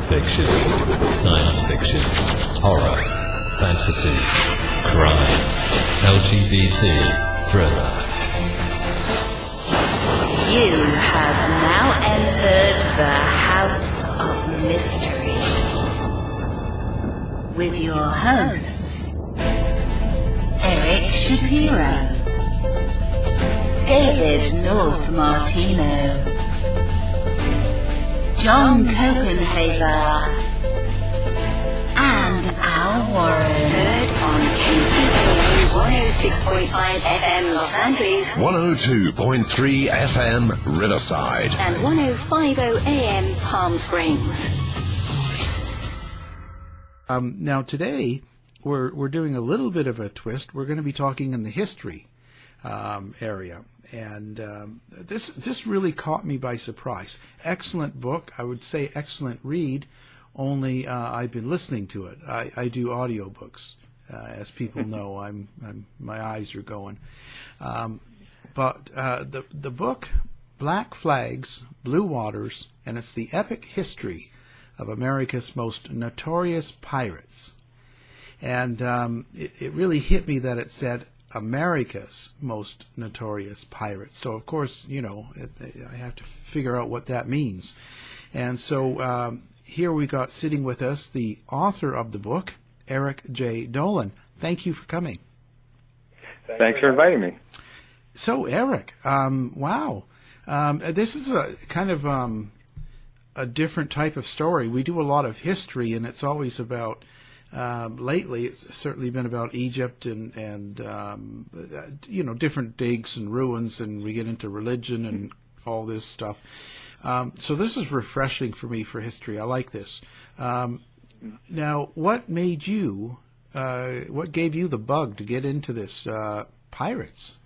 fiction, science fiction, horror, fantasy, crime, LGBT, thriller. You have now entered the House of Mystery with your hosts, Eric Shapiro, David North Martino, John Copenhaver, and Al Warren. Heard on KCAA 106.5 FM Los Angeles, 102.3 FM Riverside, and 105.0 AM Palm Springs. Now today we're doing a little bit of a twist. We're going to be talking in the history area, and this really caught me by surprise. Excellent book, I would say excellent read. Only I've been listening to it. I do audiobooks, as people know. My eyes are going. But the book, Black Flags, Blue Waters, and it's the epic history of America's most notorious pirates. And it really hit me that it said America's most notorious pirates. So, of course, I have to figure out what that means. And so here we got sitting with us the author of the book, Eric Jay Dolin. Thank you for coming. Thanks for inviting me. So, Eric, wow. This is a kind of a different type of story. We do a lot of history, and it's always about, lately, it's certainly been about Egypt and different digs and ruins, and we get into religion and all this stuff. So this is refreshing for me for history. I like this. Now, what made you, what gave you the bug to get into this pirates?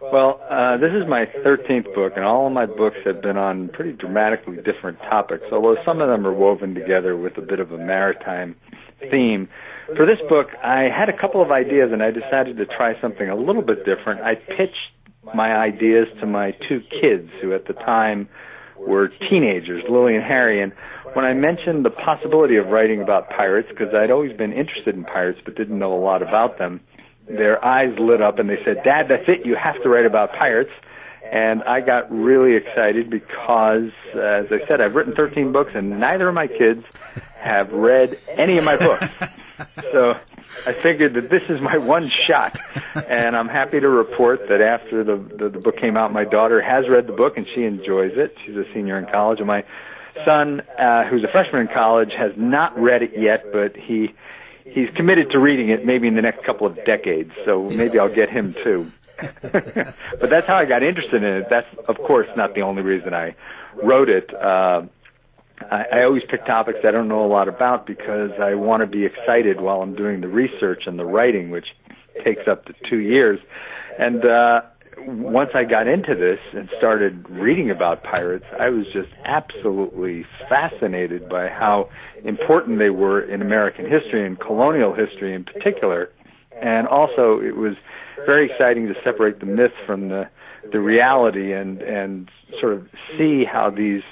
Well, this is my 13th book, and all of my books have been on pretty dramatically different topics, although some of them are woven together with a bit of a maritime theme. For this book, I had a couple of ideas, and I decided to try something a little bit different. I pitched my ideas to my two kids, who at the time were teenagers, Lily and Harry, and when I mentioned the possibility of writing about pirates, because I'd always been interested in pirates but didn't know a lot about them, their eyes lit up and they said, "Dad, that's it, you have to write about pirates." And I got really excited because, as I said, I've written 13 books and neither of my kids have read any of my books. So I figured that this is my one shot, and I'm happy to report that after the book came out, my daughter has read the book and she enjoys it. She's a senior in college, and my son, who's a freshman in college, has not read it yet, but he's committed to reading it maybe in the next couple of decades, so maybe I'll get him too. But that's how I got interested in it. That's, of course, not the only reason I wrote it. I always pick topics I don't know a lot about because I want to be excited while I'm doing the research and the writing, which takes up to 2 years. And once I got into this and started reading about pirates, I was just absolutely fascinated by how important they were in American history and colonial history in particular. And also it was very exciting to separate the myth from the reality and sort of see how these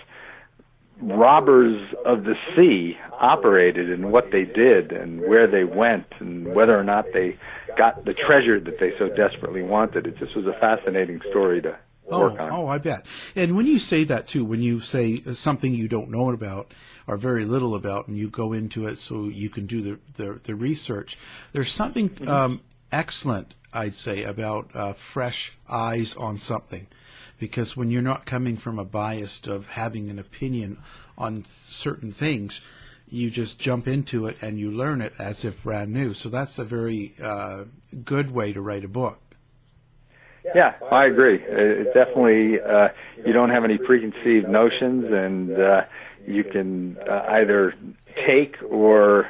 robbers of the sea operated and what they did and where they went and whether or not they got the treasure that they so desperately wanted. It just was a fascinating story to work on. Oh, I bet. And when you say that, too, when you say something you don't know about or very little about and you go into it so you can do the research, there's something excellent, I'd say, about fresh eyes on something. Because when you're not coming from a bias of having an opinion on certain things, you just jump into it and you learn it as if brand new. So that's a very good way to write a book. Yeah, I agree. It definitely, you don't have any preconceived notions, and you can either take or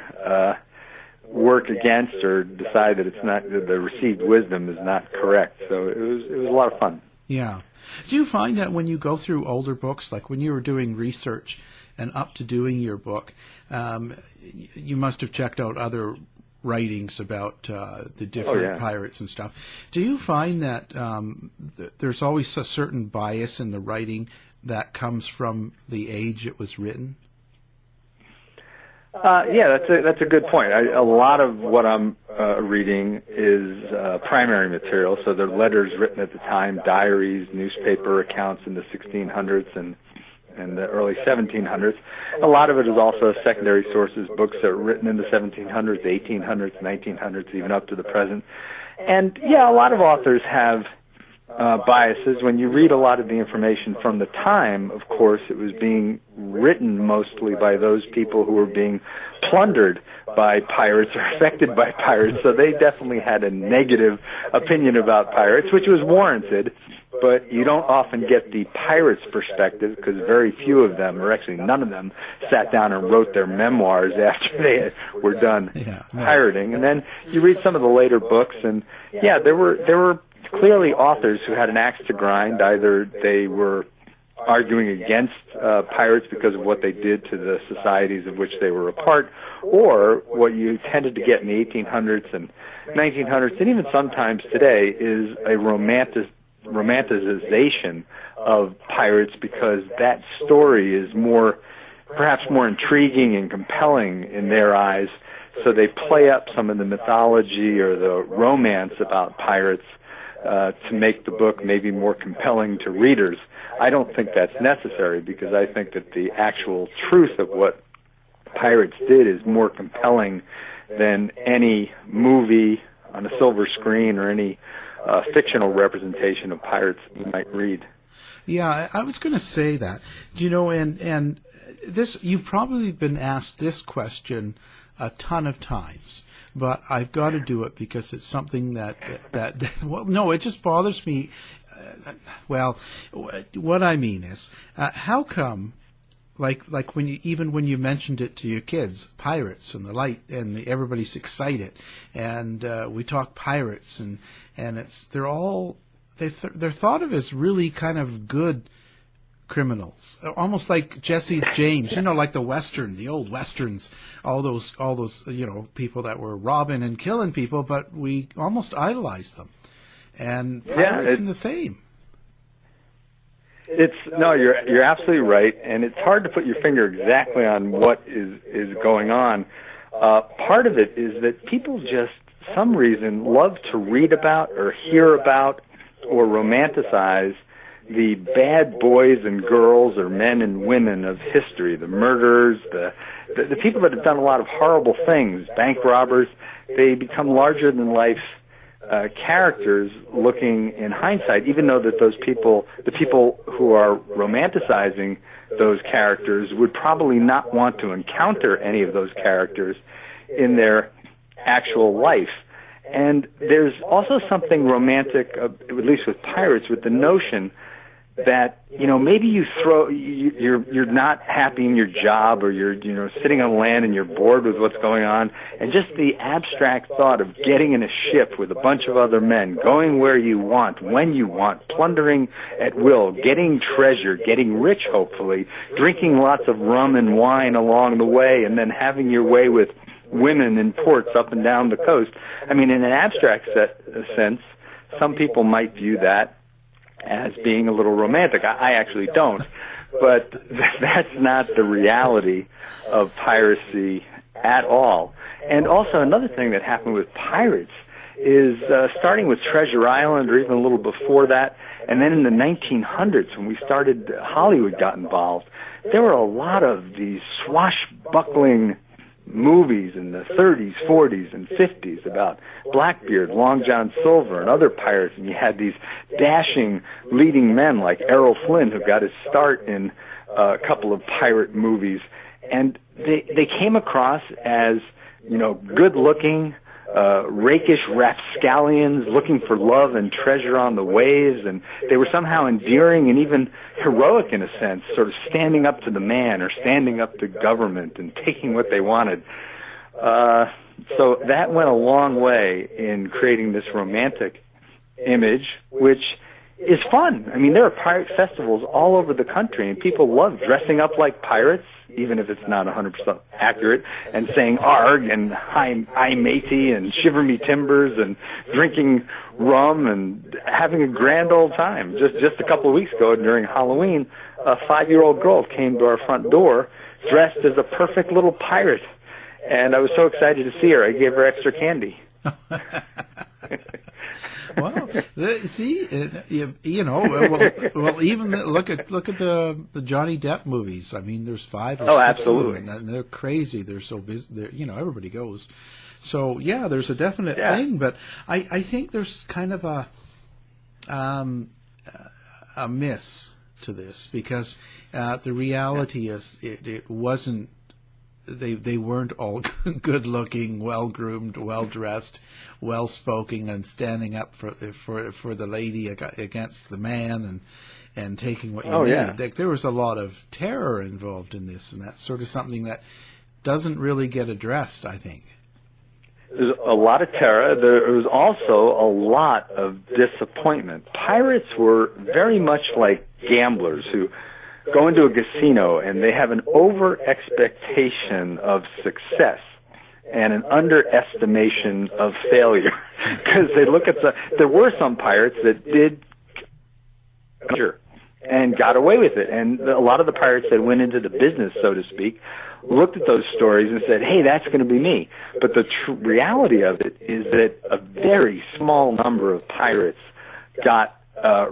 work against or decide that it's not, the received wisdom is not correct. So it was a lot of fun. Yeah. Do you find that when you go through older books, like when you were doing research and up to doing your book, you must have checked out other writings about the different pirates and stuff. Do you find that there's always a certain bias in the writing that comes from the age it was written? Yeah, that's a good point. A lot of what I'm reading is primary material, so they're letters written at the time, diaries, newspaper accounts in the 1600s and the early 1700s. A lot of it is also secondary sources, books that were written in the 1700s, 1800s, 1900s, even up to the present. And yeah, a lot of authors have biases. When you read a lot of the information from the time, of course, it was being written mostly by those people who were being plundered by pirates or affected by pirates, so they definitely had a negative opinion about pirates, which was warranted, but you don't often get the pirates' perspective because very few of them, or actually none of them, sat down and wrote their memoirs after they were done pirating. And then you read some of the later books, and yeah, there were clearly authors who had an axe to grind. Either they were arguing against pirates because of what they did to the societies of which they were a part, or what you tended to get in the 1800s and 1900s, and even sometimes today, is a romanticization of pirates because that story is perhaps more intriguing and compelling in their eyes, so they play up some of the mythology or the romance about pirates to make the book maybe more compelling to readers. I don't think that's necessary, because I think that the actual truth of what pirates did is more compelling than any movie on a silver screen or any fictional representation of pirates you might read. Yeah, I was going to say that. And this, you've probably been asked this question a ton of times, but I've got to do it because it's something that well, no, it just bothers me. Well, what I mean is, how come, like when you mentioned it to your kids, pirates and the light, and everybody's excited, and we talk pirates, and they're thought of as really kind of good criminals, almost like Jesse James, like the old westerns, all those people that were robbing and killing people, but we almost idolized them. And pirates in the same. You're absolutely right, and it's hard to put your finger exactly on what is going on. Part of it is that people just, some reason, love to read about or hear about or romanticize the bad boys and girls or men and women of history, the murderers, the people that have done a lot of horrible things, bank robbers. They become larger than life characters looking in hindsight, even though that the people who are romanticizing those characters would probably not want to encounter any of those characters in their actual life. And there's also something romantic, at least with pirates, with the notion that, maybe you're not happy in your job, or you're, sitting on land and you're bored with what's going on, and just the abstract thought of getting in a ship with a bunch of other men, going where you want, when you want, plundering at will, getting treasure, getting rich, hopefully, drinking lots of rum and wine along the way, and then having your way with women in ports up and down the coast. I mean, in an abstract sense, some people might view that as being a little romantic. I actually don't, but that's not the reality of piracy at all. And also another thing that happened with pirates is starting with Treasure Island, or even a little before that, and then in the 1900s when Hollywood got involved, there were a lot of these swashbuckling movies in the 30s, 40s, and 50s about Blackbeard, Long John Silver, and other pirates, and you had these dashing leading men like Errol Flynn, who got his start in a couple of pirate movies, and they came across as, good-looking, rakish rapscallions looking for love and treasure on the waves, and they were somehow endearing and even heroic in a sense, sort of standing up to the man or standing up to government and taking what they wanted. So that went a long way in creating this romantic image, which is fun. I mean, there are pirate festivals all over the country, and people love dressing up like pirates, even if it's not 100% accurate, and saying "arg" and "hi matey" and "shiver me timbers" and drinking rum and having a grand old time. Just a couple of weeks ago, during Halloween, a 5-year-old girl came to our front door dressed as a perfect little pirate And I was so excited to see her, I gave her extra candy. Well, see, well, even look at the Johnny Depp movies. I mean, there's 5 or 6 absolutely. of them, and they're crazy. They're so busy. Everybody goes. So yeah, there's a definite thing, but I think there's kind of a miss to this, because the reality is it wasn't. They weren't all good looking, well groomed, well dressed, well spoken, and standing up for the lady against the man and taking what you need. Yeah. There was a lot of terror involved in this, and that's sort of something that doesn't really get addressed, I think. There's a lot of terror. There was also a lot of disappointment. Pirates were very much like gamblers who go into a casino and they have an over-expectation of success and an underestimation of failure. Because they look at there were some pirates that did and got away with it. And a lot of the pirates that went into the business, so to speak, looked at those stories and said, hey, that's going to be me. But the reality of it is that a very small number of pirates got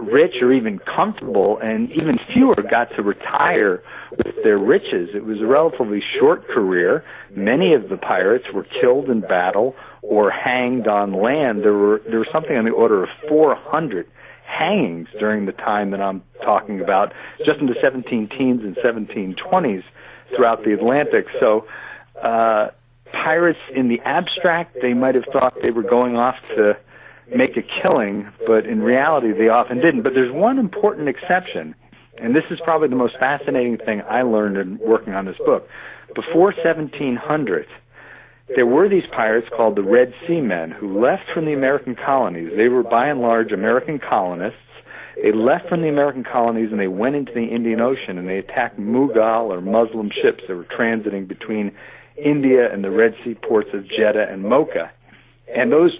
rich or even comfortable, and even fewer got to retire with their riches. It was a relatively short career. Many of the pirates were killed in battle or hanged on land. There was something on the order of 400 hangings during the time that I'm talking about, just in the 17-teens and 1720s throughout the Atlantic. So pirates, in the abstract, they might have thought they were going off to make a killing, but in reality they often didn't. But there's one important exception, and this is probably the most fascinating thing I learned in working on this book. Before 1700, there were these pirates called the Red Sea Men who left from the American colonies. They were by and large American colonists. They left from the American colonies and they went into the Indian Ocean and they attacked Mughal or Muslim ships that were transiting between India and the Red Sea ports of Jeddah and Mocha. And those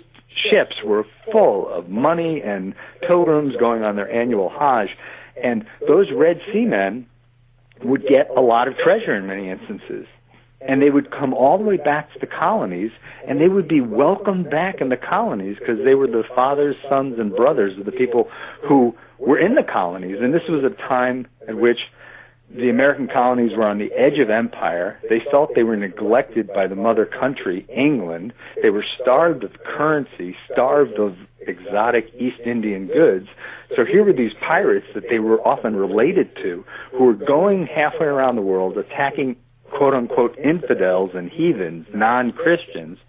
ships were full of money and pilgrims going on their annual Hajj. And those Red Sea Men would get a lot of treasure in many instances. And they would come all the way back to the colonies, and they would be welcomed back in the colonies because they were the fathers, sons, and brothers of the people who were in the colonies. And this was a time at which the American colonies were on the edge of empire. They felt they were neglected by the mother country, England. They were starved of currency, starved of exotic East Indian goods. So here were these pirates that they were often related to, who were going halfway around the world, attacking quote-unquote infidels and heathens, non-Christians,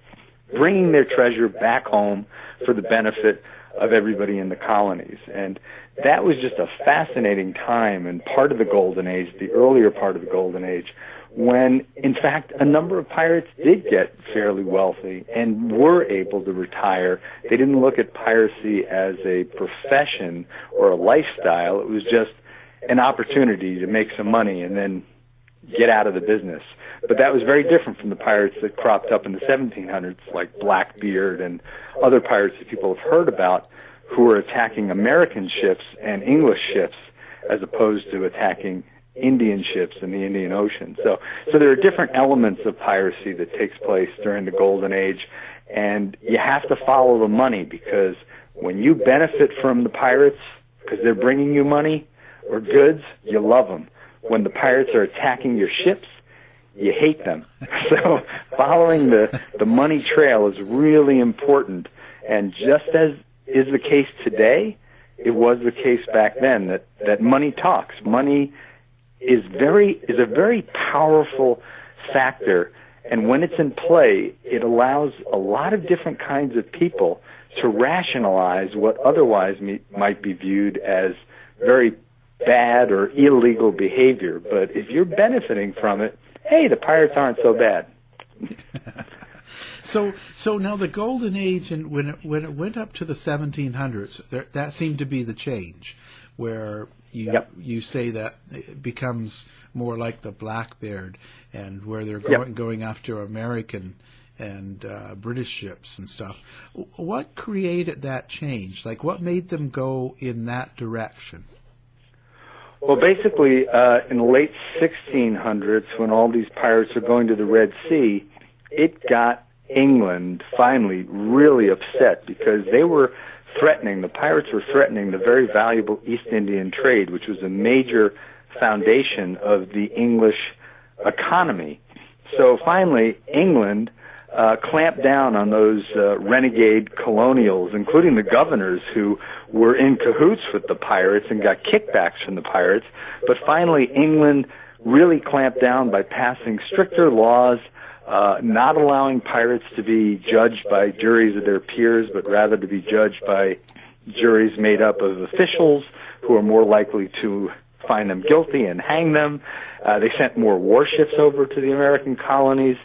bringing their treasure back home for the benefit of everybody in the colonies. And that was just a fascinating time and part of the Golden Age, the earlier part of the Golden Age, when, in fact, a number of pirates did get fairly wealthy and were able to retire. They didn't look at piracy as a profession or a lifestyle. It was just an opportunity to make some money and then get out of the business. But that was very different from the pirates that cropped up in the 1700s, like Blackbeard and other pirates that people have heard about, who were attacking American ships and English ships as opposed to attacking Indian ships in the Indian Ocean. So there are different elements of piracy that takes place during the Golden Age, and you have to follow the money, because when you benefit from the pirates because they're bringing you money or goods, you love them. When the pirates are attacking your ships, you hate them. So following the money trail is really important. And just as is the case today, it was the case back then, that money talks. Money is a very powerful factor, and when it's in play, it allows a lot of different kinds of people to rationalize what otherwise might be viewed as very bad or illegal behavior. But if you're benefiting from it, hey, the pirates aren't so bad. So now the Golden Age, and when it went up to the 1700s, that seemed to be the change, where you say that it becomes more like the Blackbeard, and where they're going after American and British ships and stuff. What created that change? Like, what made them go in that direction? Well, basically, in the late 1600s, when all these pirates are going to the Red Sea, it got England finally really upset because they were threatening, the pirates were threatening the very valuable East Indian trade, which was a major foundation of the English economy. So finally, England clamped down on those renegade colonials, including the governors who were in cahoots with the pirates and got kickbacks from the pirates. But finally, England really clamped down by passing stricter laws, not allowing pirates to be judged by juries of their peers, but rather to be judged by juries made up of officials who are more likely to find them guilty and hang them. They sent more warships over to the American colonies,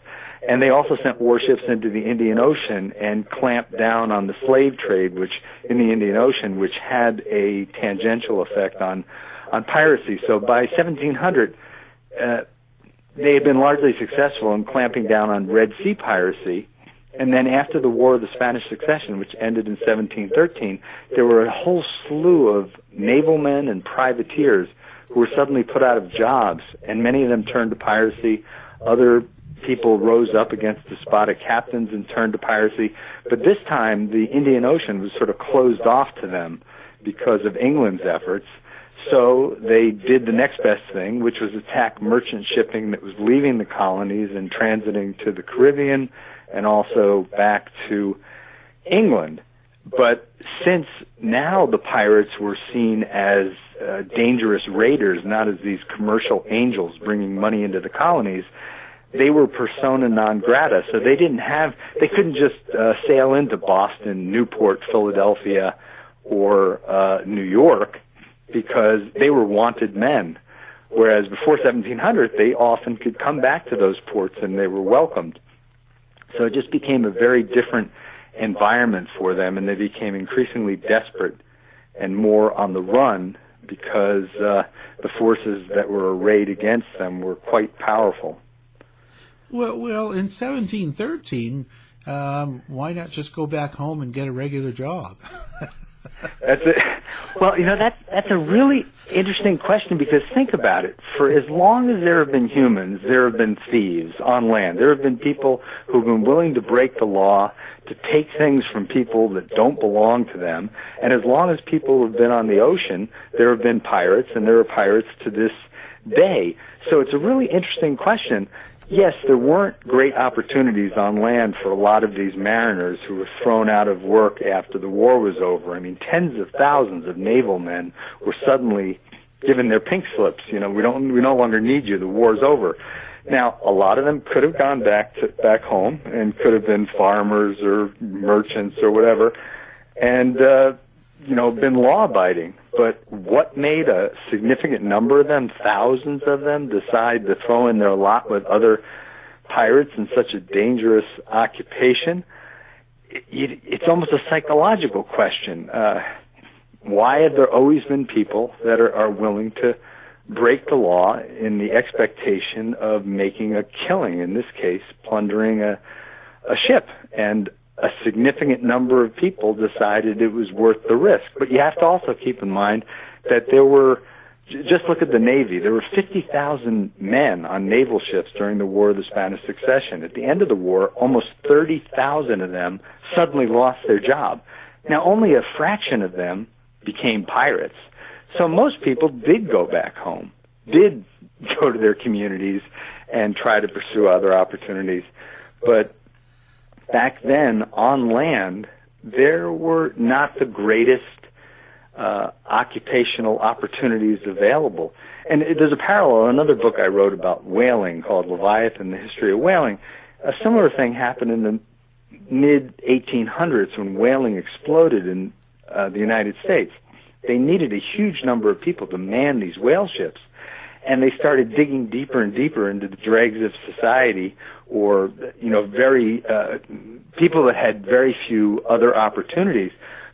and they also sent warships into the Indian Ocean and clamped down on the slave trade, which in the Indian Ocean, which had a tangential effect on piracy. So by 1700, they had been largely successful in clamping down on Red Sea piracy. And then after the War of the Spanish Succession, which ended in 1713, there were a whole slew of naval men and privateers who were suddenly put out of jobs, and many of them turned to piracy. Other people rose up against despotic captains and turned to piracy. But this time, the Indian Ocean was sort of closed off to them because of England's efforts. So they did the next best thing, which was attack merchant shipping that was leaving the colonies and transiting to the Caribbean and also back to England. But since now the pirates were seen as dangerous raiders, not as these commercial angels bringing money into the colonies, they were persona non grata. So they couldn't just sail into Boston, Newport, Philadelphia, or New York, because they were wanted men. Whereas before 1700, they often could come back to those ports and they were welcomed. So it just became a very different environment for them, and they became increasingly desperate and more on the run because the forces that were arrayed against them were quite powerful. Well, in 1713, why not just go back home and get a regular job? That's it. Well, that's a really interesting question, because think about it. For as long as there have been humans, there have been thieves on land. There have been people who've been willing to break the law, to take things from people that don't belong to them. And as long as people have been on the ocean, there have been pirates, and there are pirates to this day. So it's a really interesting question. Yes, there weren't great opportunities on land for a lot of these mariners who were thrown out of work after the war was over. I mean, tens of thousands of naval men were suddenly given their pink slips. We no longer need you. The war's over. Now, a lot of them could have gone back home and could have been farmers or merchants or whatever, and been law-abiding. But what made a significant number of them, thousands of them, decide to throw in their lot with other pirates in such a dangerous occupation? It's almost a psychological question. Why have there always been people that are willing to break the law in the expectation of making a killing, in this case, plundering a ship? And a significant number of people decided it was worth the risk. But you have to also keep in mind that there were, just look at the Navy, there were 50,000 men on naval ships during the War of the Spanish Succession. At the end of the war, almost 30,000 of them suddenly lost their job. Now, only a fraction of them became pirates. So most people did go back home, did go to their communities and try to pursue other opportunities. But back then, on land, there were not the greatest occupational opportunities available. And there's a parallel. Another book I wrote about whaling called Leviathan, the History of Whaling. A similar thing happened in the mid-1800s when whaling exploded in the United States. They needed a huge number of people to man these whale ships. And they started digging deeper and deeper into the dregs of society, or very people that had very few other opportunities.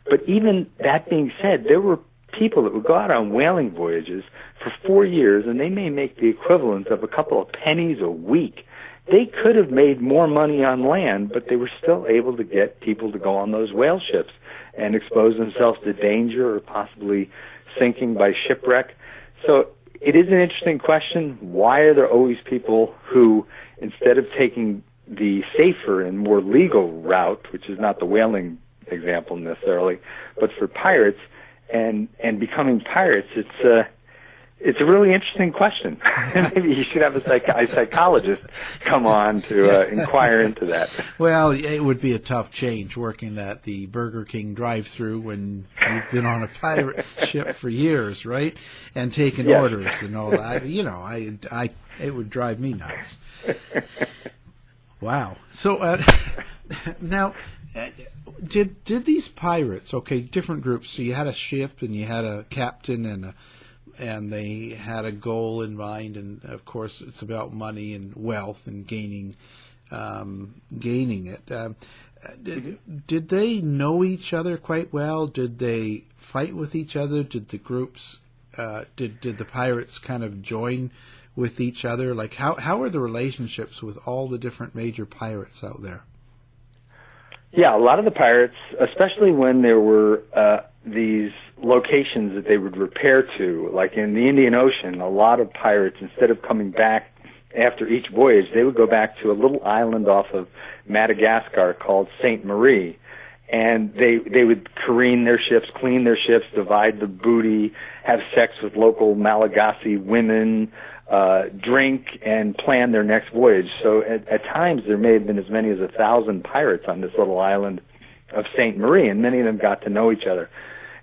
But even that being said, there were people that would go out on whaling voyages for 4 years, and they may make the equivalent of a couple of pennies a week. They could have made more money on land, but they were still able to get people to go on those whale ships and expose themselves to danger or possibly sinking by shipwreck. So it is an interesting question. Why are there always people who, instead of taking the safer and more legal route, which is not the whaling example necessarily, but for pirates and becoming pirates, it's a really interesting question. Maybe you should have a psychologist come on to inquire into that. Well, it would be a tough change working at the Burger King drive-thru when you've been on a pirate ship for years, right? And taking Yes. orders and all that. It would drive me nuts. Wow. So now, did these pirates? Okay, different groups. So you had a ship and you had a captain and they had a goal in mind, and of course it's about money and wealth and gaining it. Did they know each other quite well? Did they fight with each other? Did the groups, did the pirates kind of join with each other? Like how are the relationships with all the different major pirates out there? Yeah, a lot of the pirates, especially when there were these locations that they would repair to, like in the Indian Ocean, a lot of pirates, instead of coming back after each voyage, they would go back to a little island off of Madagascar called Sainte Marie, and they would careen their ships, clean their ships, divide the booty, have sex with local Malagasy women, drink, and plan their next voyage. So at times there may have been as many as 1,000 pirates on this little island of Sainte Marie, and many of them got to know each other.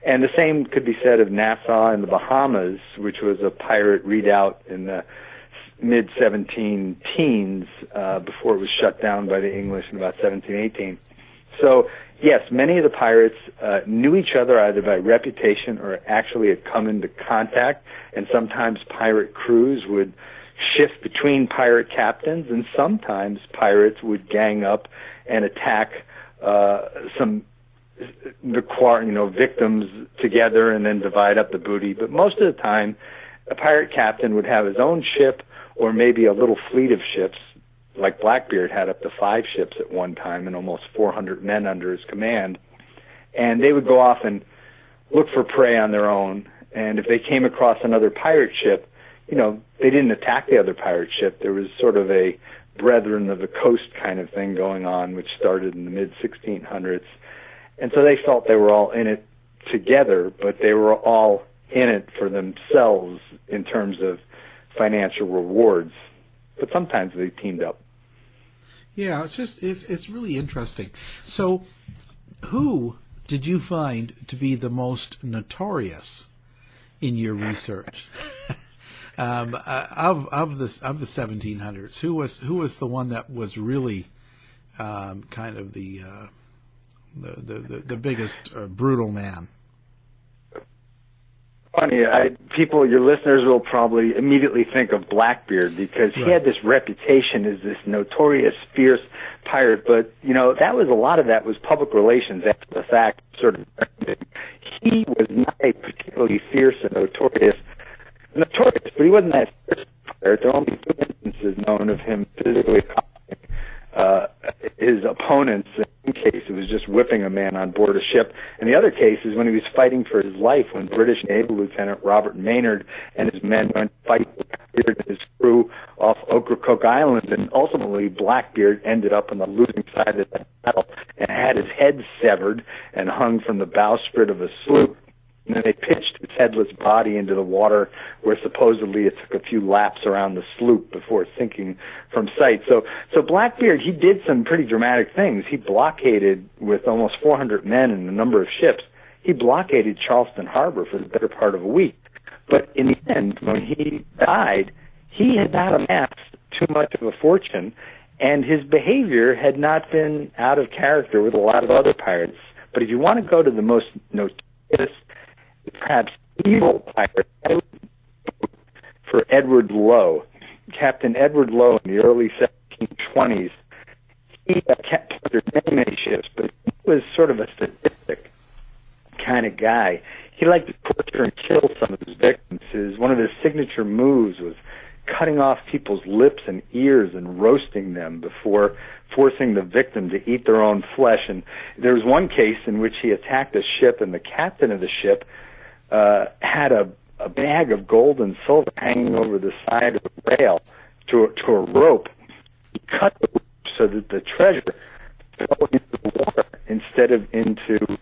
And the same could be said of Nassau in the Bahamas, which was a pirate redoubt in the mid-17 teens before it was shut down by the English in about 1718. So, yes, many of the pirates knew each other either by reputation or actually had come into contact, and sometimes pirate crews would shift between pirate captains, and sometimes pirates would gang up and attack victims together and then divide up the booty. But most of the time, a pirate captain would have his own ship or maybe a little fleet of ships, like Blackbeard had up to 5 ships at one time and almost 400 men under his command. And they would go off and look for prey on their own. And if they came across another pirate ship, they didn't attack the other pirate ship. There was sort of a Brethren of the Coast kind of thing going on, which started in the mid-1600s. And so they felt they were all in it together, but they were all in it for themselves in terms of financial rewards. But sometimes they teamed up. Yeah, it's really interesting. So, who did you find to be the most notorious in your research of the 1700s? Who was the one that was really kind of the biggest brutal man? Funny, your listeners will probably immediately think of Blackbeard because he had this reputation as this notorious, fierce pirate. But that was a lot of that was public relations after the fact. Sort of, he was not a particularly fierce and notorious, but he wasn't that fierce pirate. There are only 2 instances known of him physically accosting his opponents. In one case, it was just whipping a man on board a ship. And the other case is when he was fighting for his life, when British Naval Lieutenant Robert Maynard and his men went to fight Blackbeard and his crew off Ocracoke Island. And ultimately, Blackbeard ended up on the losing side of that battle and had his head severed and hung from the bowsprit of a sloop. And then they pitched his headless body into the water, where supposedly it took a few laps around the sloop before sinking from sight. So Blackbeard, he did some pretty dramatic things. He blockaded, with almost 400 men and a number of ships, he blockaded Charleston Harbor for the better part of a week. But in the end, when he died, he had not amassed too much of a fortune, and his behavior had not been out of character with a lot of other pirates. But if you want to go to the most notorious, perhaps evil pirate, for Edward Lowe. Captain Edward Lowe in the early 1720s, he plundered many ships, but he was sort of a sadistic kind of guy. He liked to torture and kill some of his victims. One of his signature moves was cutting off people's lips and ears and roasting them before forcing the victim to eat their own flesh. And there was one case in which he attacked a ship, and the captain of the ship had a bag of gold and silver hanging over the side of the rail to a rope. He cut the ropes so that the treasure fell into the water instead of into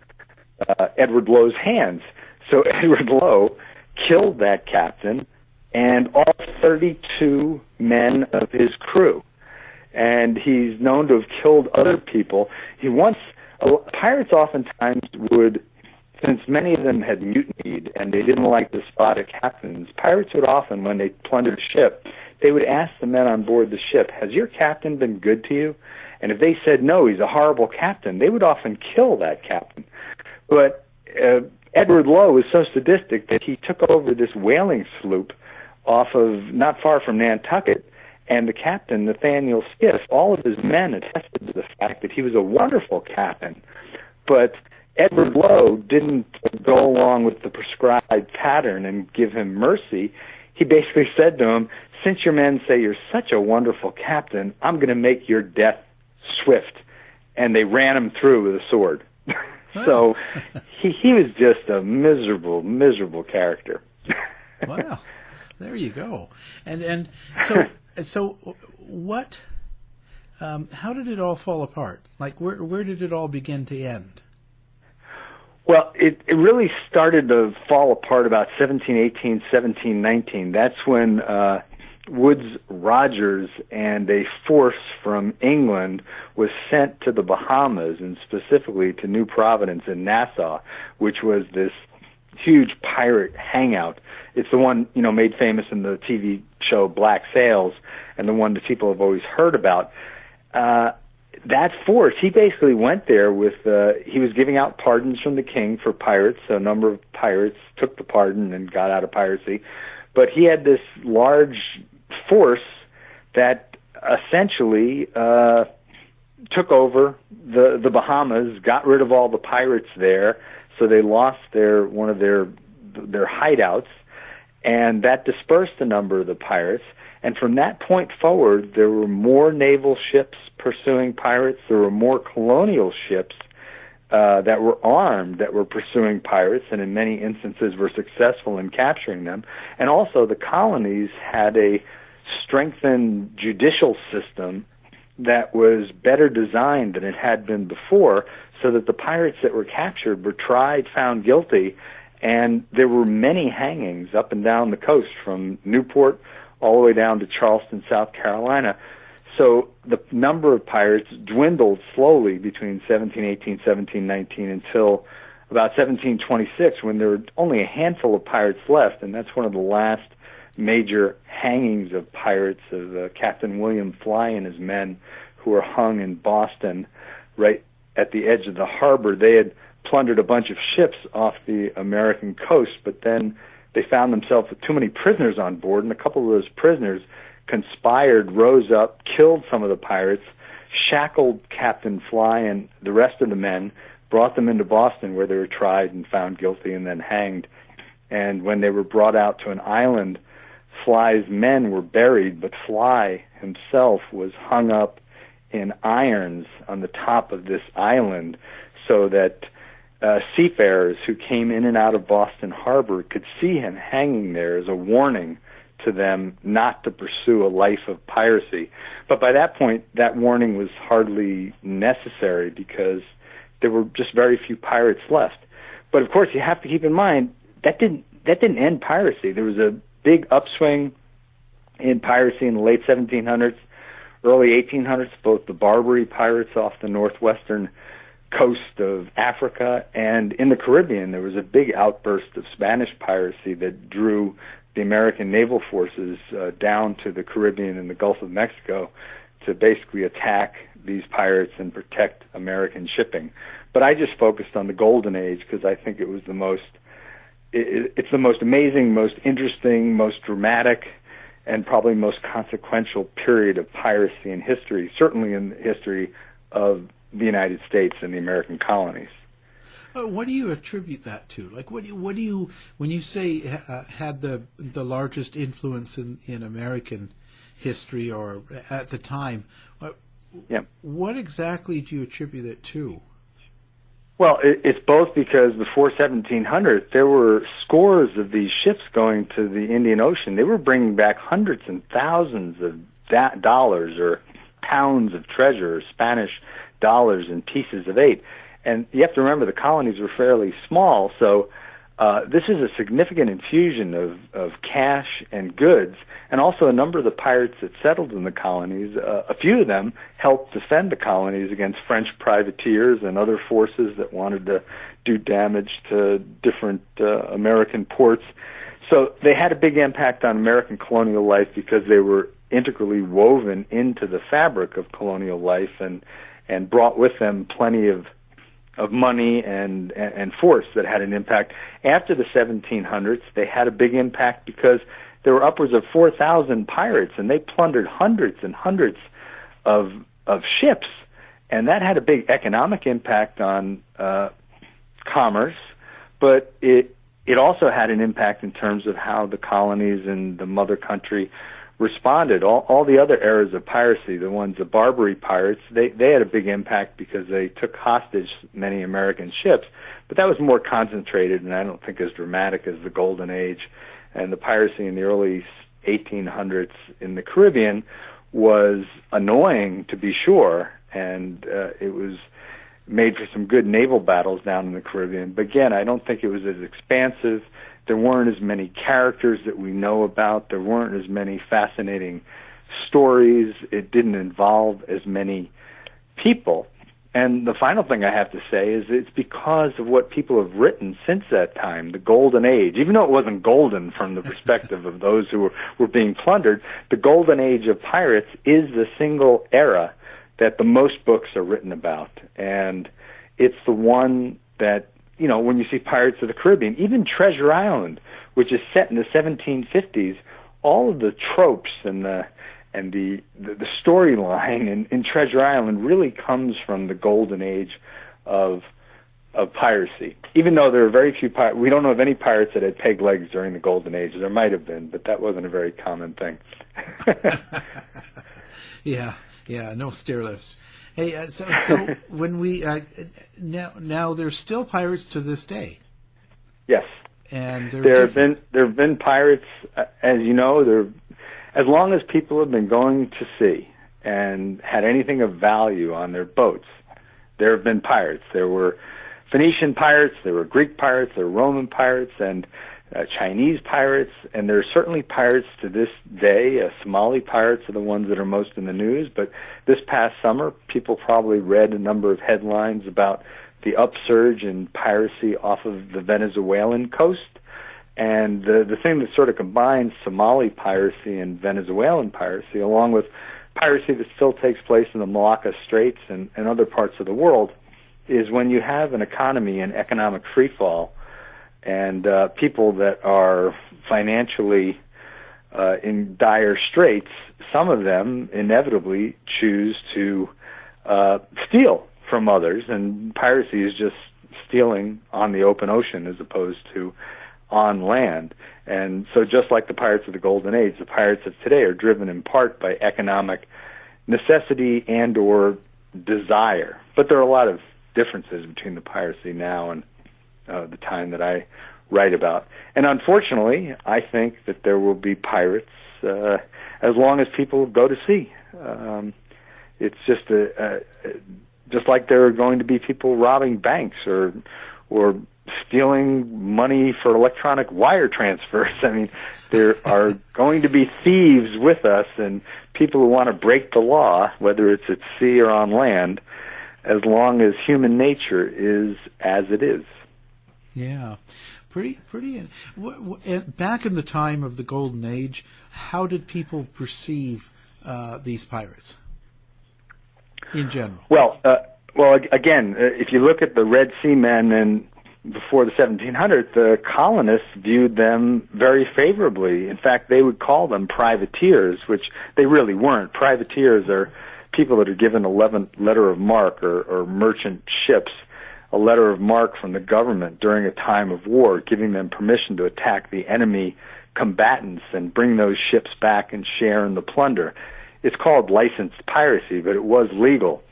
Edward Lowe's hands. So Edward Lowe killed that captain and all 32 men of his crew. And he's known to have killed other people. Pirates oftentimes would, since many of them had mutinied and they didn't like despotic captains, pirates would often, when they plundered a ship, they would ask the men on board the ship, has your captain been good to you? And if they said no, he's a horrible captain, they would often kill that captain. But Edward Lowe was so sadistic that he took over this whaling sloop off of not far from Nantucket, and the captain, Nathaniel Skiff, all of his men attested to the fact that he was a wonderful captain. But Edward Lowe didn't go along with the prescribed pattern and give him mercy. He basically said to him, since your men say you're such a wonderful captain, I'm going to make your death swift. And they ran him through with a sword. So he was just a miserable, miserable character. Wow. There you go. And so what, how did it all fall apart? Like, where did it all begin to end? Well, it really started to fall apart about 1718, 1719. That's when Woodes Rogers and a force from England was sent to the Bahamas, and specifically to New Providence in Nassau, which was this huge pirate hangout. It's the one, made famous in the TV show Black Sails, and the one that people have always heard about. That force, he basically went there with, he was giving out pardons from the king for pirates, so a number of pirates took the pardon and got out of piracy. But he had this large force that essentially took over the Bahamas, got rid of all the pirates there, so they lost one of their hideouts, and that dispersed a number of the pirates. And from that point forward, there were more naval ships pursuing pirates. There were more colonial ships that were armed that were pursuing pirates, and in many instances were successful in capturing them. And also the colonies had a strengthened judicial system that was better designed than it had been before, so that the pirates that were captured were tried, found guilty, and there were many hangings up and down the coast from Newport all the way down to Charleston, South Carolina. So the number of pirates dwindled slowly between 1718, 1719 until about 1726, when there were only a handful of pirates left, and that's one of the last major hangings of pirates, of Captain William Fly and his men, who were hung in Boston right at the edge of the harbor. They had plundered a bunch of ships off the American coast, but then they found themselves with too many prisoners on board, and a couple of those prisoners conspired, rose up, killed some of the pirates, shackled Captain Fly and the rest of the men, brought them into Boston, where they were tried and found guilty and then hanged. And when they were brought out to an island, Fly's men were buried, but Fly himself was hung up in irons on the top of this island, so that seafarers who came in and out of Boston Harbor could see him hanging there as a warning to them not to pursue a life of piracy. But by that point, that warning was hardly necessary, because there were just very few pirates left. But of course, you have to keep in mind that didn't end piracy. There was a big upswing in piracy in the late 1700s, early 1800s. Both the Barbary pirates off the northwestern coast of Africa and in the Caribbean, there was a big outburst of Spanish piracy that drew the American naval forces down to the Caribbean and the Gulf of Mexico to basically attack these pirates and protect American shipping. But I just focused on the Golden Age because I think it was it's the most amazing, most interesting, most dramatic, and probably most consequential period of piracy in history, certainly in the history of the United States and the American colonies. What do you attribute that to? Like, what do you when you say had the largest influence in American history or at the time? What exactly do you attribute it to? Well, it's both because before 1700, there were scores of these ships going to the Indian Ocean. They were bringing back hundreds and thousands of dollars or pounds of treasure, Spanish dollars and pieces of eight. And you have to remember the colonies were fairly small, so this is a significant infusion of cash and goods, and also a number of the pirates that settled in the colonies, a few of them helped defend the colonies against French privateers and other forces that wanted to do damage to different American ports. So they had a big impact on American colonial life because they were integrally woven into the fabric of colonial life and brought with them plenty of money and force that had an impact. After the 1700s, they had a big impact because there were upwards of 4,000 pirates, and they plundered hundreds and hundreds of ships, and that had a big economic impact on commerce, but it also had an impact in terms of how the colonies and the mother country responded. All the other eras of piracy, the Barbary pirates, they had a big impact because they took hostage many American ships, but that was more concentrated and I don't think as dramatic as the Golden Age. And the piracy in the early 1800s in the Caribbean was annoying, to be sure, and it was made for some good naval battles down in the Caribbean. But again, I don't think it was as expansive. There weren't as many characters that we know about. There weren't as many fascinating stories. It didn't involve as many people. And the final thing I have to say is it's because of what people have written since that time, the Golden Age. Even though it wasn't golden from the perspective of those who were being plundered, the Golden Age of pirates is the single era that the most books are written about. And it's the one that, you know, when you see Pirates of the Caribbean, even Treasure Island, which is set in the 1750s, all of the tropes and the storyline in Treasure Island really comes from the Golden Age of piracy. Even though there are very few pirates, we don't know of any pirates that had peg legs during the Golden Age. There might have been, but that wasn't a very common thing. Yeah, no stair lifts. Hey, so when we now there's still pirates to this day. Yes, and there have been pirates, as you know, as long as people have been going to sea and had anything of value on their boats, there have been pirates. There were Phoenician pirates, there were Greek pirates, there were Roman pirates, and Chinese pirates, and there are certainly pirates to this day. Somali pirates are the ones that are most in the news, but this past summer, people probably read a number of headlines about the upsurge in piracy off of the Venezuelan coast. And the thing that sort of combines Somali piracy and Venezuelan piracy, along with piracy that still takes place in the Malacca Straits and other parts of the world, is when you have an economy in economic freefall and people that are financially in dire straits, some of them inevitably choose to steal from others, and piracy is just stealing on the open ocean as opposed to on land. And so just like the pirates of the Golden Age, the pirates of today are driven in part by economic necessity and or desire. But there are a lot of differences between the piracy now and the time that I write about. And unfortunately, I think that there will be pirates as long as people go to sea. It's just just like there are going to be people robbing banks or stealing money for electronic wire transfers. I mean, there are going to be thieves with us and people who want to break the law, whether it's at sea or on land, as long as human nature is as it is. Yeah, pretty. Back in the time of the Golden Age, how did people perceive these pirates in general? Well, again, if you look at the Red Sea men and before the 1700s, the colonists viewed them very favorably. In fact, they would call them privateers, which they really weren't. Privateers are people that are given a letter of marque or merchant ships, a letter of marque from the government during a time of war, giving them permission to attack the enemy combatants and bring those ships back and share in the plunder. It's called licensed piracy, but it was legal.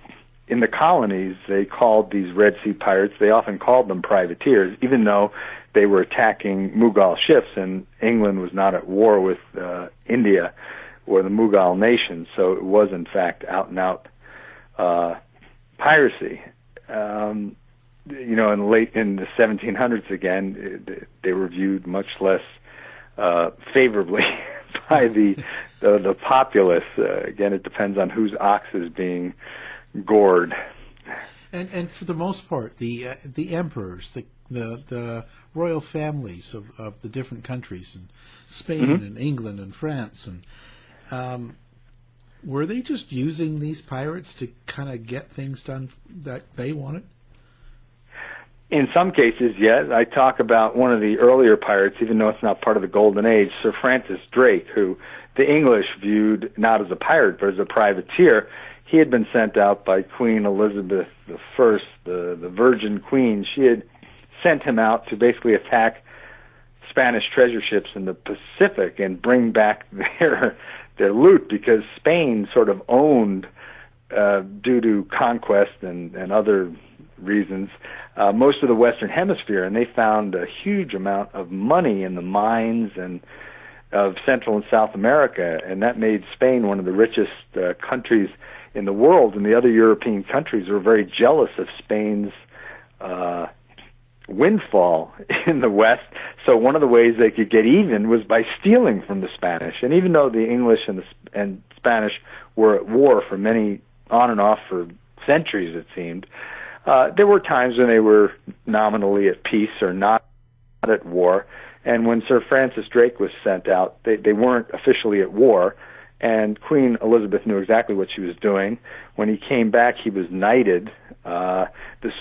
In the colonies, they called these Red Sea pirates, they often called them privateers, even though they were attacking Mughal ships, and England was not at war with India or the Mughal nation. So it was, in fact, out-and-out piracy. In the 1700s, again, they were viewed much less favorably by the populace. Again, it depends on whose ox is being gored. And for the most part, the emperors, the royal families of the different countries, and Spain and England and France, and were they just using these pirates to kind of get things done that they wanted? In some cases, yes. I talk about one of the earlier pirates, even though it's not part of the Golden Age, Sir Francis Drake, who the English viewed not as a pirate, but as a privateer. He had been sent out by Queen Elizabeth I, the Virgin Queen. She had sent him out to basically attack Spanish treasure ships in the Pacific and bring back their loot, because Spain sort of owned, due to conquest and other reasons, most of the Western Hemisphere, and they found a huge amount of money in the mines and of Central and South America, and that made Spain one of the richest countries in the world, and the other European countries were very jealous of Spain's windfall in the West. So one of the ways they could get even was by stealing from the Spanish. And even though the English and Spanish were at war for many, on and off for centuries, it seemed, there were times when they were nominally at peace or not at war. And when Sir Francis Drake was sent out, they weren't officially at war, and Queen Elizabeth knew exactly what she was doing. When he came back, he was knighted. The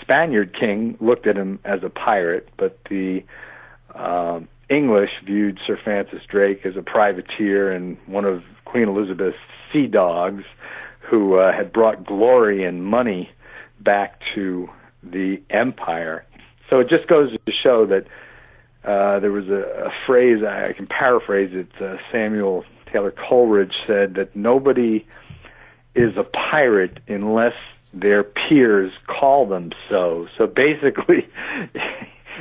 Spaniard king looked at him as a pirate, but the English viewed Sir Francis Drake as a privateer and one of Queen Elizabeth's sea dogs who had brought glory and money back to the empire. So it just goes to show that there was a phrase, I can paraphrase it, Samuel Taylor Coleridge said that nobody is a pirate unless their peers call them so. So basically,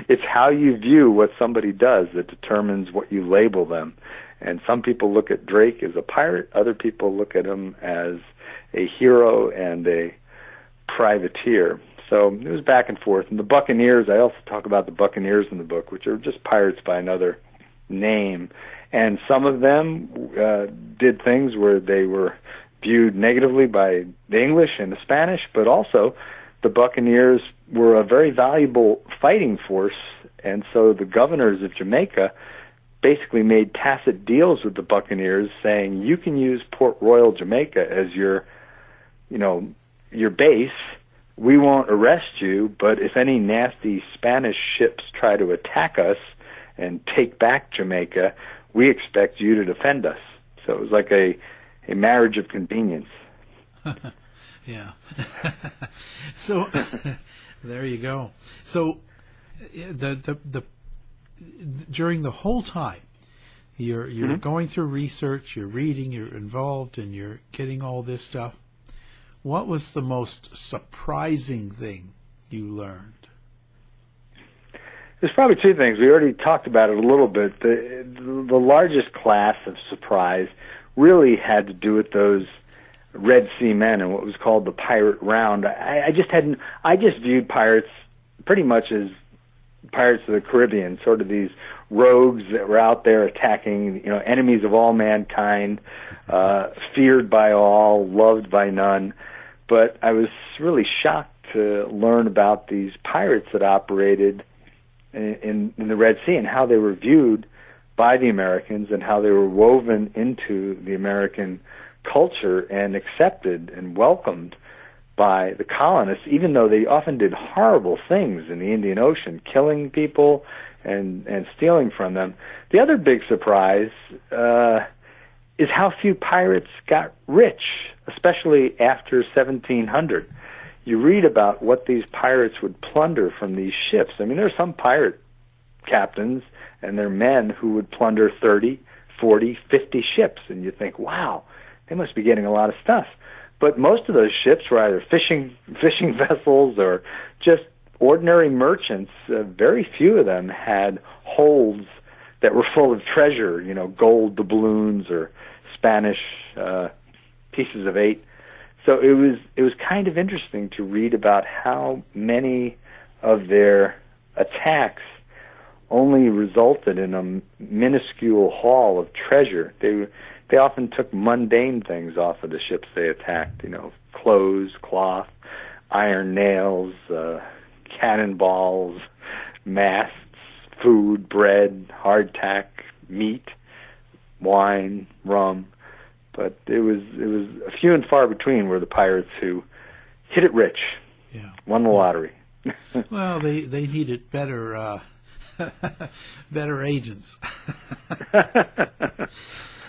it's how you view what somebody does that determines what you label them. And some people look at Drake as a pirate, other people look at him as a hero and a privateer. So it was back and forth. And the Buccaneers, I also talk about the Buccaneers in the book, which are just pirates by another name. And some of them did things where they were viewed negatively by the English and the Spanish, but also the Buccaneers were a very valuable fighting force, and so the governors of Jamaica basically made tacit deals with the Buccaneers, saying, you can use Port Royal, Jamaica as your base. We won't arrest you, but if any nasty Spanish ships try to attack us and take back Jamaica, we expect you to defend us. So it was like a marriage of convenience. Yeah. So there you go. So the during the whole time you're going through research, you're reading, you're involved, and you're getting all this stuff. What was the most surprising thing you learned? There's probably two things. We already talked about it a little bit. The largest class of surprise really had to do with those Red Sea men and what was called the pirate round. I just viewed pirates pretty much as Pirates of the Caribbean, sort of these rogues that were out there attacking, enemies of all mankind, feared by all, loved by none. But I was really shocked to learn about these pirates that operated in the Red Sea and how they were viewed by the Americans and how they were woven into the American culture and accepted and welcomed by the colonists, even though they often did horrible things in the Indian Ocean, killing people and stealing from them. The other big surprise is how few pirates got rich, especially after 1700. You read about what these pirates would plunder from these ships. I mean, there are some pirate captains and their men who would plunder 30, 40, 50 ships, and you think, wow, they must be getting a lot of stuff. But most of those ships were either fishing vessels or just ordinary merchants. Very few of them had holds that were full of treasure, gold doubloons or Spanish pieces of 8. So it was kind of interesting to read about how many of their attacks only resulted in a minuscule haul of treasure. They often took mundane things off of the ships they attacked, clothes, cloth, iron nails, cannonballs, masts, food, bread, hardtack, meat, wine, rum. But it was a few and far between were the pirates who hit it rich, won the lottery. Well, they needed better better agents.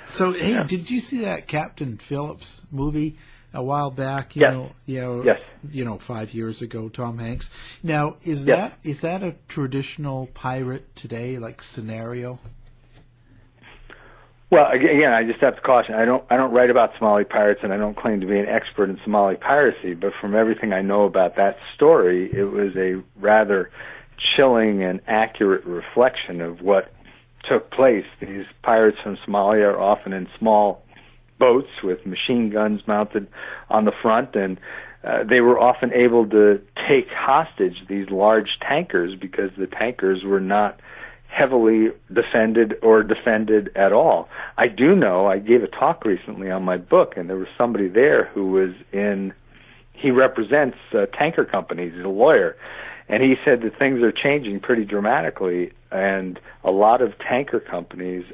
So, hey, did you see that Captain Phillips movie a while back? Yes. 5 years ago, Tom Hanks. Now, is that a traditional pirate today, like scenario? Well, again, I just have to caution. I don't write about Somali pirates, and I don't claim to be an expert in Somali piracy. But from everything I know about that story, it was a rather chilling and accurate reflection of what took place. These pirates from Somalia are often in small boats with machine guns mounted on the front, and they were often able to take hostage these large tankers because the tankers were not heavily defended at all. I do know, I gave a talk recently on my book, and there was somebody there who was he represents tanker companies, he's a lawyer, and he said that things are changing pretty dramatically, and a lot of tanker companies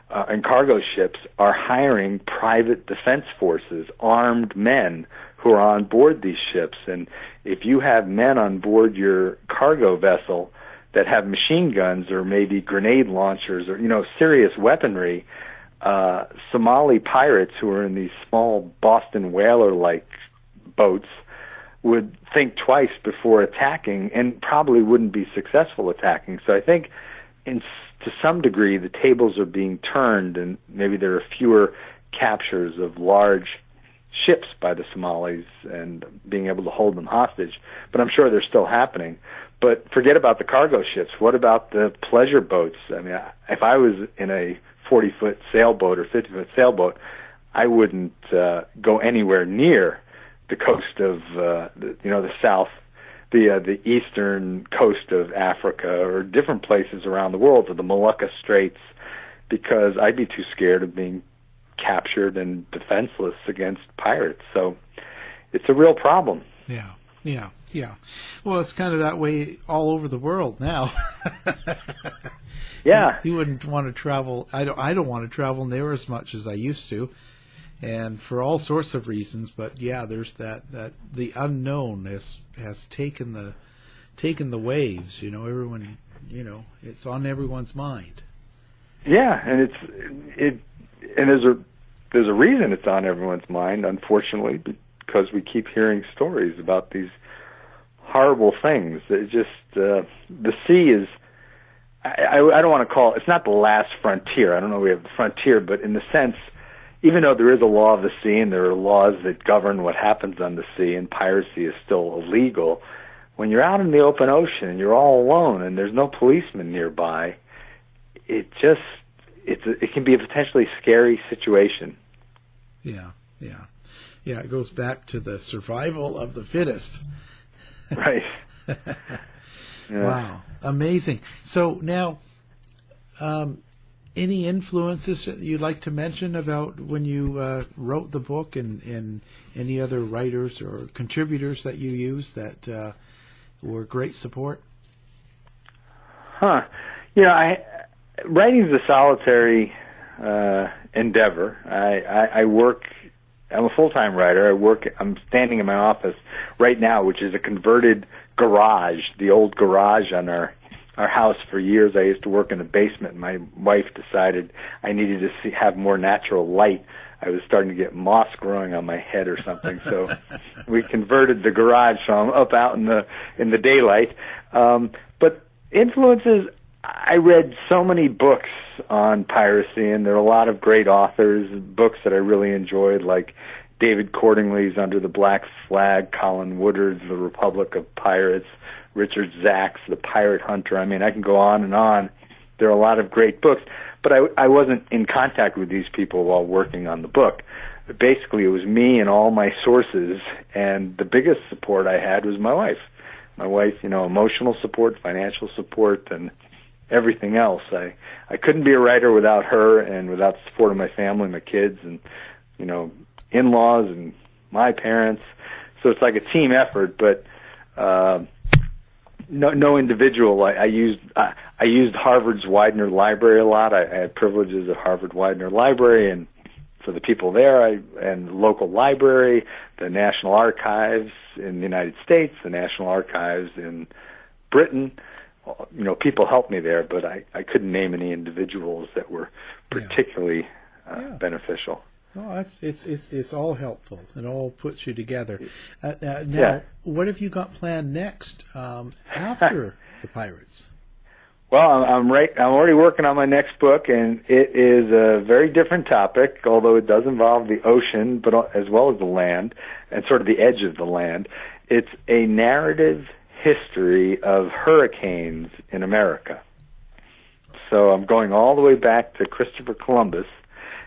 and cargo ships are hiring private defense forces, armed men who are on board these ships. And if you have men on board your cargo vessel that have machine guns or maybe grenade launchers or, serious weaponry, Somali pirates who are in these small Boston whaler-like boats would think twice before attacking and probably wouldn't be successful attacking. So I think to some degree the tables are being turned, and maybe there are fewer captures of large ships by the Somalis and being able to hold them hostage. But I'm sure they're still happening. But forget about the cargo ships. What about the pleasure boats? I mean, if I was in a 40-foot sailboat or 50-foot sailboat, I wouldn't go anywhere near the coast of the south, the eastern coast of Africa, or different places around the world, or the Molucca Straits, because I'd be too scared of being captured and defenseless against pirates. So it's a real problem. Yeah. Well, it's kind of that way all over the world now. Yeah. You wouldn't want to travel. I don't want to travel near as much as I used to, and for all sorts of reasons. But yeah, there's that the unknown has taken the waves. Everyone. It's on everyone's mind. Yeah, and there's a reason it's on everyone's mind. Unfortunately, because we keep hearing stories about these horrible things. It just the sea is. I don't want to call it's not the last frontier. I don't know if we have the frontier, but in the sense, even though there is a law of the sea and there are laws that govern what happens on the sea, and piracy is still illegal, when you're out in the open ocean and you're all alone and there's no policeman nearby, it can be a potentially scary situation. Yeah. It goes back to the survival of the fittest. Right. Yeah. Wow, amazing. So now, any influences that you'd like to mention about when you wrote the book, and any other writers or contributors that you used that were great support? Writing is a solitary endeavor. I work. I'm a full-time writer. I'm standing in my office right now, which is a converted garage, the old garage on our house. For years, I used to work in the basement. My wife decided I needed to have more natural light. I was starting to get moss growing on my head or something, so we converted the garage, so I'm up out in the daylight. But influences, I read so many books on piracy, and there are a lot of great authors, books that I really enjoyed, like David Cordingley's Under the Black Flag, Colin Woodard's The Republic of Pirates, Richard Zach's The Pirate Hunter. I mean, I can go on and on. there are a lot of great books, but I wasn't in contact with these people while working on the book. Basically, it was me and all my sources, and the biggest support I had was my wife. My wife, emotional support, financial support, and everything else. I couldn't be a writer without her and without the support of my family, my kids, and, in-laws and my parents. So it's like a team effort, but no individual. I used Harvard's Widener Library a lot. I had privileges at Harvard Widener Library, and for the people there, and the local library, the National Archives in the United States, the National Archives in Britain. People helped me there, but I couldn't name any individuals that were particularly beneficial. Oh, it's all helpful. It all puts you together. Now, what have you got planned next after the Pirates? Well, I'm already working on my next book, and it is a very different topic, although it does involve the ocean, but as well as the land and sort of the edge of the land. It's a narrative history of hurricanes in America. So I'm going all the way back to Christopher Columbus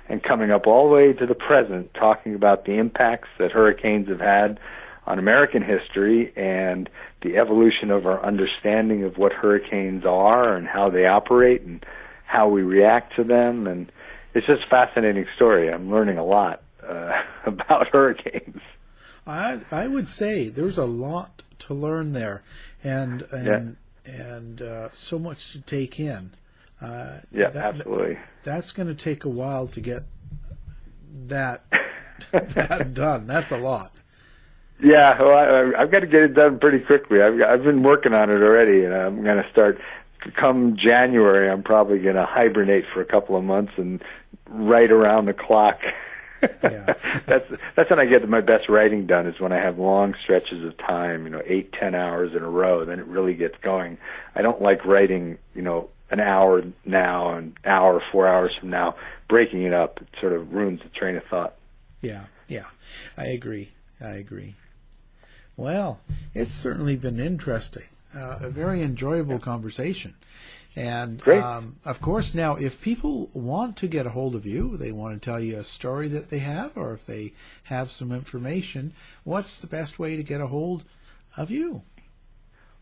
and coming up all the way to the present, talking about the impacts that hurricanes have had on American history and the evolution of our understanding of what hurricanes are and how they operate and how we react to them. And it's just a fascinating story. I'm learning a lot about hurricanes. I would say there's a lot to learn there, and so much to take in. Absolutely. That's going to take a while to get that done. That's a lot. Yeah, well, I've got to get it done pretty quickly. I've been working on it already, and I'm going to start. Come January, I'm probably going to hibernate for a couple of months and write around the clock. Yeah. That's when I get my best writing done, is when I have long stretches of time, 8-10 hours in a row. Then it really gets going. I don't like writing, an hour now, an hour, 4 hours from now, breaking it up. It sort of ruins the train of thought. Yeah, I agree. Well, it's certainly been interesting, a very enjoyable conversation. And, of course, now, if people want to get a hold of you, they want to tell you a story that they have, or if they have some information, what's the best way to get a hold of you?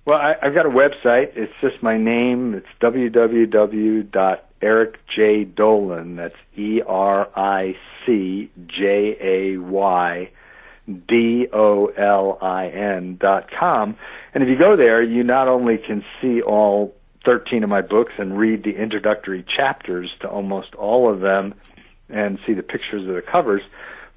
Well, I've got a website. It's just my name. It's www.ericjaydolin. That's EricJaydolin.com. And if you go there, you not only can see all 13 of my books and read the introductory chapters to almost all of them and see the pictures of the covers,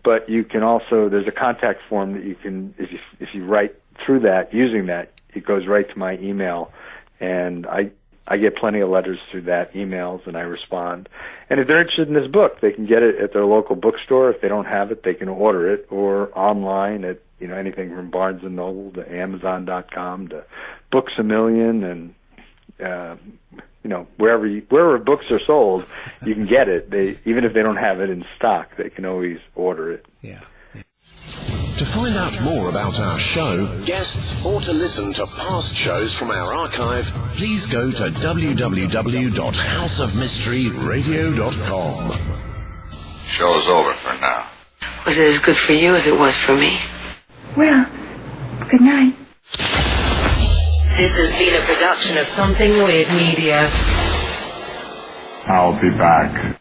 but you can also, there's a contact form that you can, if you write through that, using that, it goes right to my email, and I get plenty of letters through that, emails, and I respond. And if they're interested in this book, they can get it at their local bookstore. If they don't have it, they can order it, or online at anything from Barnes & Noble to Amazon.com to Books A Million, and wherever books are sold, you can get it. Even if they don't have it in stock, they can always order it. Yeah. To find out more about our show, guests, or to listen to past shows from our archive, please go to www.houseofmysteryradio.com. Show's over for now. Was it as good for you as it was for me? Well, good night. This has been a production of Something Weird Media. I'll be back.